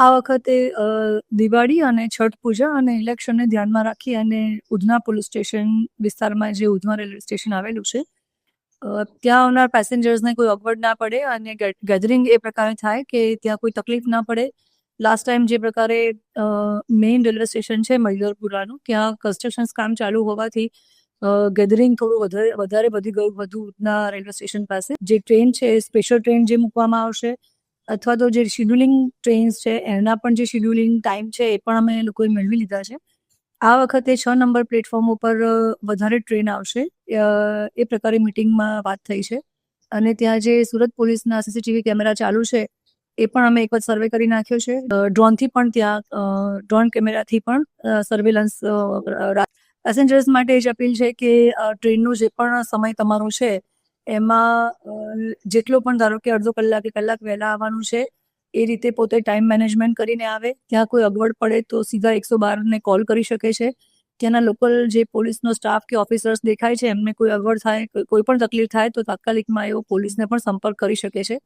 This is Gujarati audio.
આ વખતે દિવાળી અને છઠ પૂજા અને ઇલેક્શનને ધ્યાનમાં રાખી અને ઉધના પોલીસ સ્ટેશન વિસ્તારમાં જે ઉધના રેલવે સ્ટેશન આવેલું છે ત્યાં આવનાર પેસેન્જર્સને કોઈ અગવડ ના પડે અને ગેધરિંગ એ પ્રકારે થાય કે ત્યાં કોઈ તકલીફ ના પડે. લાસ્ટ ટાઈમ જે પ્રકારે મેઇન રેલવે સ્ટેશન છે મહિદરપુરાનું, ત્યાં કન્સ્ટ્રક્શન કામ ચાલુ હોવાથી ગેધરિંગ થોડું વધારે વધી ગયું હતું ઉધના રેલવે સ્ટેશન પાસે. જે ટ્રેન છે સ્પેશિયલ ટ્રેન જે મૂકવામાં આવશે અથવા તો જે શિડ્યુલિંગ ટ્રેન્સ છે એના પણ જે શિડ્યુલિંગ ટાઈમ છે એ પણ અમે લોકોએ મેળવી લીધા છે. આ વખતે 6 નંબર પ્લેટફોર્મ ઉપર વધારે ટ્રેન આવશે એ પ્રકારે મિટિંગમાં વાત થઈ છે. અને ત્યાં જે સુરત પોલીસના સીસીટીવી કેમેરા ચાલુ છે એ પણ અમે એક વખત સર્વે કરી નાખ્યો છે. ડ્રોનથી પણ ત્યાં ડ્રોન કેમેરાથી પણ સર્વેલન્સ. પેસેન્જર્સ માટે જ અપીલ છે કે ટ્રેનનું જે પણ સમય તમારો છે એમાં જેટલો પણ ધારો કે અડધો કલાક કે કલાક વહેલા આવવાનું છે એ રીતે પોતે ટાઈમ મેનેજમેન્ટ કરીને આવે. ત્યાં કોઈ અગવડ પડે તો સીધા 112ને કોલ કરી શકે છે. ત્યાંના લોકલ જે પોલીસનો સ્ટાફ કે ઓફિસર્સ દેખાય છે એમને કોઈ અગવડ થાય, કોઈ પણ તકલીફ થાય તો તાત્કાલિકમાં એવો પોલીસને પણ સંપર્ક કરી શકે છે.